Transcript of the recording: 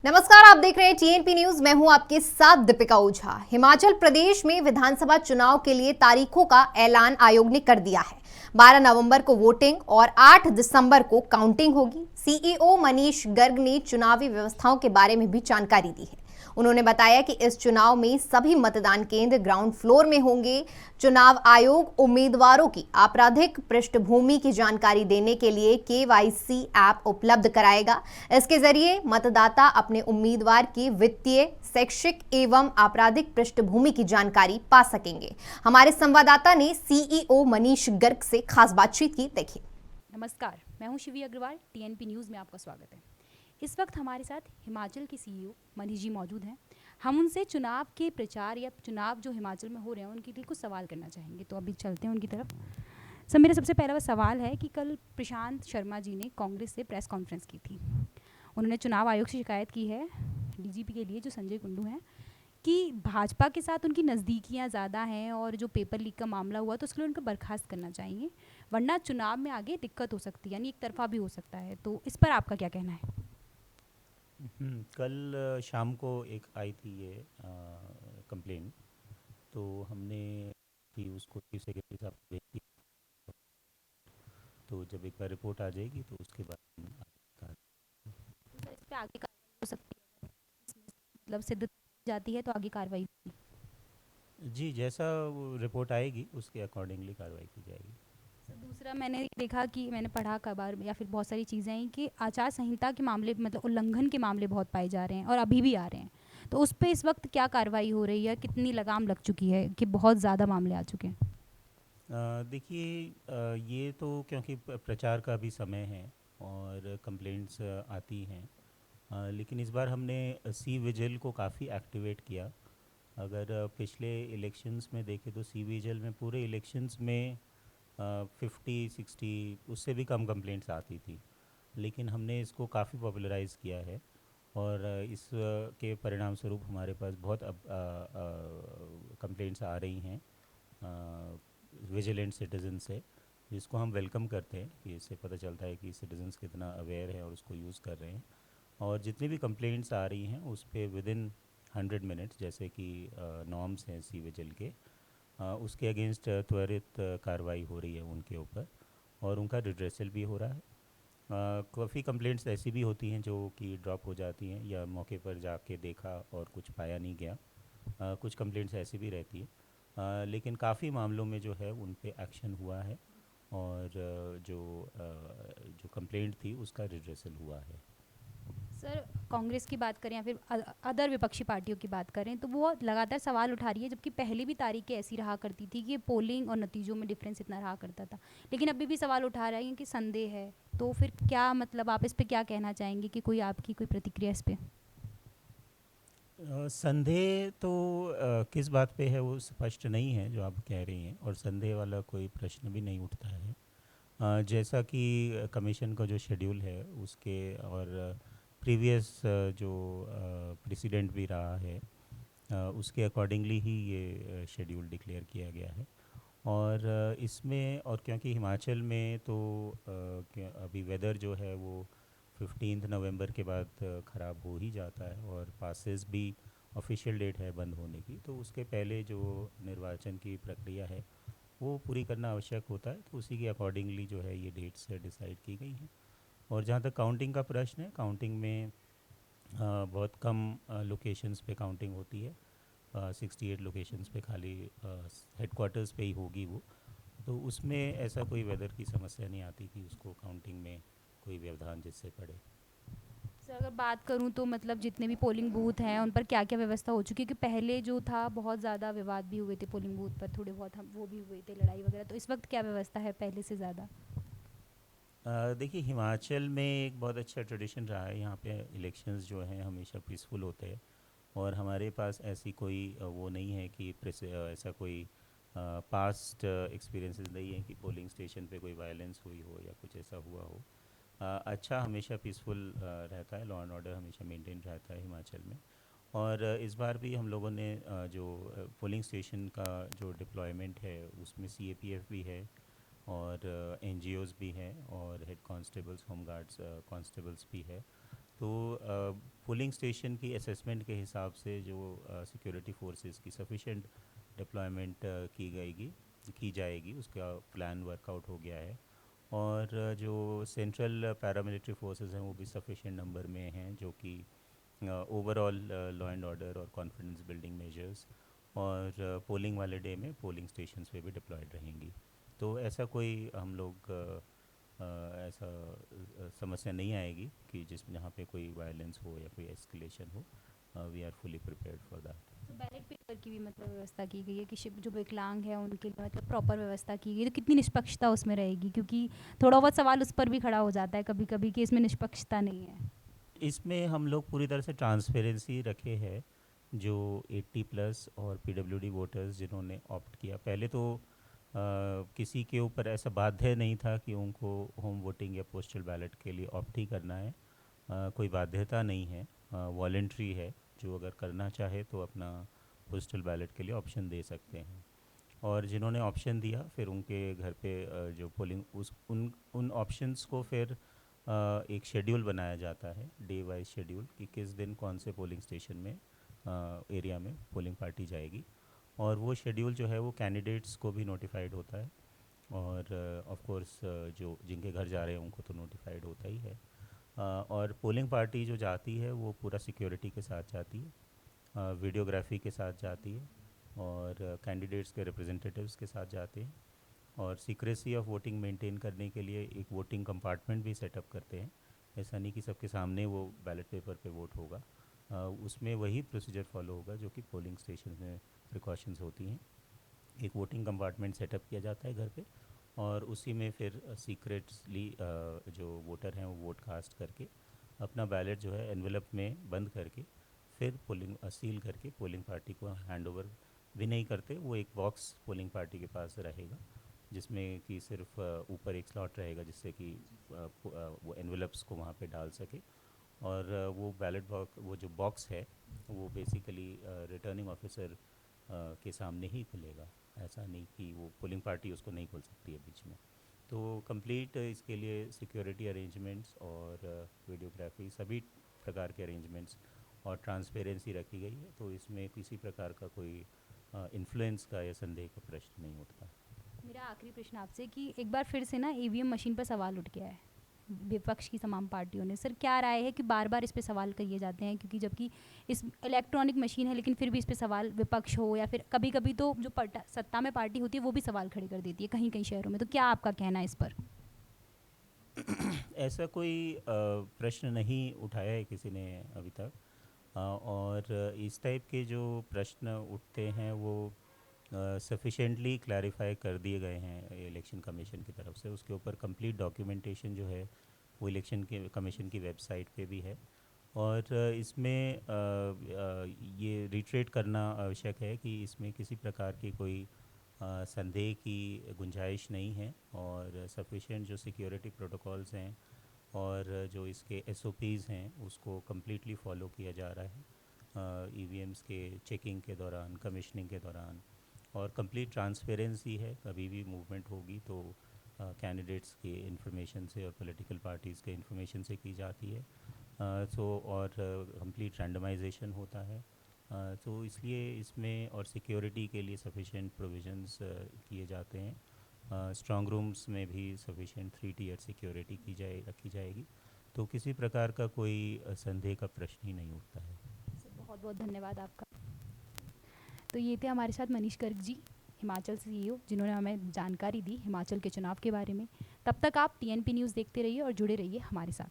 नमस्कार, आप देख रहे हैं टीएनपी न्यूज। मैं हूं आपके साथ दीपिका ओझा। हिमाचल प्रदेश में विधानसभा चुनाव के लिए तारीखों का ऐलान आयोग ने कर दिया है। 12 नवंबर को वोटिंग और 8 दिसंबर को काउंटिंग होगी। सीईओ मनीष गर्ग ने चुनावी व्यवस्थाओं के बारे में भी जानकारी दी है। उन्होंने बताया कि इस चुनाव में सभी मतदान केंद्र ग्राउंड फ्लोर में होंगे। चुनाव आयोग उम्मीदवारों की आपराधिक पृष्ठभूमि की जानकारी देने के लिए केवाईसी ऐप उपलब्ध कराएगा। इसके जरिए मतदाता अपने उम्मीदवार की वित्तीय, शैक्षिक एवं आपराधिक पृष्ठभूमि की जानकारी पा सकेंगे। हमारे संवाददाता ने सीईओ मनीष गर्ग से खास बातचीत की, देखिए। नमस्कार, मैं हूं शिवी अग्रवाल। टीएनपी न्यूज़ में आपका स्वागत है। इस वक्त हमारे साथ हिमाचल के सीईओ मनीष जी मौजूद हैं। हम उनसे चुनाव के प्रचार या चुनाव जो हिमाचल में हो रहे हैं उनके लिए कुछ सवाल करना चाहेंगे, तो अभी चलते हैं उनकी तरफ। सर, मेरा सबसे पहला सवाल है कि कल प्रशांत शर्मा जी ने कांग्रेस से प्रेस कॉन्फ्रेंस की थी। उन्होंने चुनाव आयोग से शिकायत की है, डीजीपी के लिए जो संजय कुंडू हैं, कि भाजपा के साथ उनकी नज़दीकियाँ ज़्यादा हैं और जो पेपर लीक का मामला हुआ तो उसके लिए उनको बर्खास्त करना चाहिए, वरना चुनाव में आगे दिक्कत हो सकती है, यानी एक तरफा भी हो सकता है। तो इस पर आपका क्या कहना है? कल शाम को एक आई थी ये कंप्लेन, तो हमने कि उसको चीफ सेक्रेटरी साहब को भेज दिया। तो जब एक बार रिपोर्ट आ जाएगी तो उसके बाद हम आगे तो सर, इस पर आगे कार्रवाई हो सकती है, अगर इसमें मतलब सिद्ध जाती है तो आगे कार्रवाई होगी। जी, जैसा वो रिपोर्ट आएगी उसके अकॉर्डिंगली कार्रवाई की जाएगी। सर, दूसरा मैंने देखा कि मैंने पढ़ा खबर या फिर बहुत सारी चीज़ें हैं कि आचार संहिता के मामले, मतलब उल्लंघन के मामले बहुत पाए जा रहे हैं और अभी भी आ रहे हैं। तो उस पर इस वक्त क्या कार्रवाई हो रही है, कितनी लगाम लग चुकी है कि बहुत ज़्यादा मामले आ चुके हैं? देखिए, ये तो क्योंकि प्रचार का भी समय है और कंप्लेंट्स आती हैं, लेकिन इस बार हमने सी विजिल को काफ़ी एक्टिवेट किया। अगर पिछले इलेक्शंस में देखें तो सी विजिल में पूरे इलेक्शंस में 50-60 उससे भी कम कंप्लेंट्स आती थी, लेकिन हमने इसको काफ़ी पॉपुलराइज़ किया है और के परिणाम स्वरूप हमारे पास बहुत अब कंप्लेंट्स आ रही हैं विजिलेंट सिटीज़न से, जिसको हम वेलकम करते हैं कि इससे पता चलता है कि सिटीजन्स कितना अवेयर है और उसको यूज़ कर रहे हैं। और जितनी भी कंप्लेंट्स आ रही हैं उस पर विद इन 100 मिनट्स, जैसे कि नॉर्म्स हैं सी विजिल के, उसके अगेंस्ट त्वरित कार्रवाई हो रही है उनके ऊपर और उनका रिड्रेसल भी हो रहा है। काफ़ी कंप्लेंट्स ऐसी भी होती हैं जो कि ड्रॉप हो जाती हैं या मौके पर जाके देखा और कुछ पाया नहीं गया। कुछ कंप्लेंट्स ऐसी भी रहती है, लेकिन काफ़ी मामलों में जो है उन पे एक्शन हुआ है और जो कंप्लेंट थी उसका रिड्रेसल हुआ है। सर, कांग्रेस की बात करें या फिर अदर विपक्षी पार्टियों की बात करें तो वो लगातार सवाल उठा रही है, जबकि पहले भी तारीखें ऐसी रहा करती थी कि पोलिंग और नतीजों में डिफरेंस इतना रहा करता था, लेकिन अभी भी सवाल उठा रहे हैं कि संदेह है। तो फिर क्या मतलब, आप इस पे क्या कहना चाहेंगे कि कोई आपकी कोई प्रतिक्रिया इस पे? संदेह तो किस बात पे है वो स्पष्ट नहीं है जो आप कह रही हैं, और संदेह वाला कोई प्रश्न भी नहीं उठता है। जैसा कि कमीशन का जो शेड्यूल है उसके और प्रीवियस जो प्रेसिडेंट भी रहा है, उसके अकॉर्डिंगली ही ये शेड्यूल डिक्लेयर किया गया है। और इसमें, और क्योंकि हिमाचल में तो अभी वेदर जो है वो 15 नवंबर के बाद ख़राब हो ही जाता है और पासेस भी ऑफिशियल डेट है बंद होने की, तो उसके पहले जो निर्वाचन की प्रक्रिया है वो पूरी करना आवश्यक होता है, तो उसी के अकॉर्डिंगली जो है ये डेट्स डिसाइड की गई हैं। और जहाँ तक काउंटिंग का प्रश्न है, काउंटिंग में बहुत कम लोकेशंस पे काउंटिंग होती है। 68 लोकेशंस पे खाली हेडक्वार्टर्स पे ही होगी वो, तो उसमें ऐसा कोई वेदर की समस्या नहीं आती कि उसको काउंटिंग में कोई व्यवधान जिससे पड़े। सर, अगर बात करूं तो मतलब जितने भी पोलिंग बूथ हैं उन पर क्या क्या व्यवस्था हो चुकी है? क्योंकि पहले जो था बहुत ज़्यादा विवाद भी हुए थे पोलिंग बूथ पर, थोड़े बहुत हम वो भी हुए थे, लड़ाई वगैरह। तो इस वक्त क्या व्यवस्था है पहले से ज़्यादा? देखिए, हिमाचल में एक बहुत अच्छा ट्रेडिशन रहा है, यहाँ पे इलेक्शंस जो हैं हमेशा पीसफुल होते हैं और हमारे पास ऐसी कोई वो नहीं है कि ऐसा कोई पास्ट एक्सपीरियंसेस नहीं है कि पोलिंग स्टेशन पे कोई वायलेंस हुई हो या कुछ ऐसा हुआ हो। अच्छा, हमेशा पीसफुल रहता है, लॉ एंड ऑर्डर हमेशा मेंटेन रहता है हिमाचल में। और इस बार भी हम लोगों ने जो पोलिंग स्टेशन का जो डिप्लॉयमेंट है उसमें सीएपीएफ भी है और एनजीओज़ भी हैं और head constables, home guards constables भी है। तो पोलिंग स्टेशन की असेसमेंट के हिसाब से जो सिक्योरिटी फोर्सेस की सफिशेंट डिप्लॉयमेंट की जाएगी, उसका प्लान वर्कआउट हो गया है। और जो सेंट्रल पैरामिलिट्री फोर्सेस हैं वो भी सफिशेंट नंबर में हैं, जो कि ओवरऑल लॉ एंड ऑर्डर और कॉन्फिडेंस बिल्डिंग मेजर्स और पोलिंग वाले डे में पोलिंग स्टेशंस पे भी डिप्लॉयड रहेंगी। तो ऐसा कोई हम लोग ऐसा समस्या नहीं आएगी कि जहाँ पे कोई वायलेंस हो या कोई एस्केलेशन हो। We are fully prepared for that. तो बैलेट पेपर की भी मतलब व्यवस्था की गई है कि जो विकलांग है उनके लिए मतलब प्रॉपर व्यवस्था की गई है, तो कितनी निष्पक्षता उसमें रहेगी? क्योंकि थोड़ा बहुत सवाल उस पर भी खड़ा हो जाता है कभी कभी कि इसमें निष्पक्षता नहीं है। इसमें हम लोग पूरी तरह से ट्रांसपेरेंसी रखे हैं। जो 80 प्लस और पीडब्ल्यूडी वोटर्स जिन्होंने ऑप्ट किया, पहले तो किसी के ऊपर ऐसा बाध्य नहीं था कि उनको होम वोटिंग या पोस्टल बैलेट के लिए ऑप्ट ही करना है। कोई बाध्यता नहीं है, वॉलेंट्री है। जो अगर करना चाहे तो अपना पोस्टल बैलेट के लिए ऑप्शन दे सकते हैं। और जिन्होंने ऑप्शन दिया फिर उनके घर पे जो पोलिंग उन ऑप्शंस को फिर एक शेड्यूल बनाया जाता है, डे वाइज शेड्यूल, कि किस दिन कौन से पोलिंग स्टेशन में एरिया में पोलिंग पार्टी जाएगी। और वो शेड्यूल जो है वो कैंडिडेट्स को भी नोटिफाइड होता है, और ऑफ कोर्स जो जिनके घर जा रहे हैं उनको तो नोटिफाइड होता ही है। और पोलिंग पार्टी जो जाती है वो पूरा सिक्योरिटी के साथ जाती है, वीडियोग्राफी के साथ जाती है, और कैंडिडेट्स के रिप्रेजेंटेटिव्स के साथ जाते हैं। और सीक्रेसी ऑफ वोटिंग मेंटेन करने के लिए एक वोटिंग कंपार्टमेंट भी सेटअप करते हैं। ऐसा नहीं कि सबके सामने वो बैलेट पेपर पे वोट होगा, उसमें वही प्रोसीजर फॉलो होगा जो कि पोलिंग स्टेशन में प्रिकॉशंस होती हैं। एक वोटिंग कंपार्टमेंट सेटअप किया जाता है घर पे, और उसी में फिर सीक्रेटली जो वोटर हैं वो वोट कास्ट करके अपना बैलेट जो है एनवेलप में बंद करके फिर पोलिंग सील करके पोलिंग पार्टी को हैंड ओवर भी नहीं करते। वो एक बॉक्स पोलिंग पार्टी के पास रहेगा जिसमें कि सिर्फ ऊपर एक स्लॉट रहेगा जिससे कि वो एनवेलप्स को वहाँ पे डाल सके। और वो बैलेट बॉक्स, वो जो बॉक्स है वो बेसिकली रिटर्निंग ऑफिसर के सामने ही खुलेगा। ऐसा नहीं कि वो पोलिंग पार्टी उसको नहीं खोल सकती है बीच में। तो कंप्लीट इसके लिए सिक्योरिटी अरेंजमेंट्स और वीडियोग्राफी सभी प्रकार के अरेंजमेंट्स और ट्रांसपेरेंसी रखी गई है। तो इसमें किसी प्रकार का कोई इन्फ्लुएंस का या संदेह का प्रश्न नहीं उठता। मेरा आखिरी प्रश्न आपसे कि एक बार फिर से ना ईवीएम मशीन पर सवाल उठ गया है विपक्ष की तमाम पार्टियों ने। सर क्या राय है कि बार बार इस पे सवाल किए जाते हैं, क्योंकि जबकि इस इलेक्ट्रॉनिक मशीन है लेकिन फिर भी इस पे सवाल विपक्ष हो या फिर कभी कभी तो जो सत्ता में पार्टी होती है वो भी सवाल खड़े कर देती है कहीं कहीं शहरों में। तो क्या आपका कहना है इस पर? ऐसा कोई प्रश्न नहीं उठाया है किसी ने अभी तक, और इस टाइप के जो प्रश्न उठते हैं वो सफिशेंटली क्लैरिफाई कर दिए गए हैं इलेक्शन कमीशन की तरफ से। उसके ऊपर कंप्लीट डॉक्यूमेंटेशन जो है वो इलेक्शन के कमीशन की वेबसाइट पे भी है। और इसमें ये रिट्रेट करना आवश्यक है कि इसमें किसी प्रकार की कोई संदेह की गुंजाइश नहीं है, और सफिशेंट जो सिक्योरिटी प्रोटोकॉल्स हैं और जो इसके SOPs हैं उसको कम्प्लीटली फॉलो किया जा रहा है EVMs के चेकिंग के दौरान, कमीशनिंग के दौरान। और कंप्लीट ट्रांसपेरेंसी है, कभी भी मूवमेंट होगी तो कैंडिडेट्स के इंफॉर्मेशन से और पॉलिटिकल पार्टीज़ के इंफॉर्मेशन से की जाती है। और कंप्लीट रैंडमाइजेशन होता है। तो इसलिए इसमें और सिक्योरिटी के लिए सफिशेंट प्रोविजंस किए जाते हैं। स्ट्रॉन्ग रूम्स में भी सफिशेंट 3 टियर सिक्योरिटी रखी जाएगी। तो किसी प्रकार का कोई संदेह का प्रश्न ही नहीं उठता है। सर बहुत बहुत धन्यवाद आपका। तो ये थे हमारे साथ मनीष गर्ग जी, हिमाचल CEO, जिन्होंने हमें जानकारी दी हिमाचल के चुनाव के बारे में। तब तक आप TNP न्यूज़ देखते रहिए और जुड़े रहिए हमारे साथ।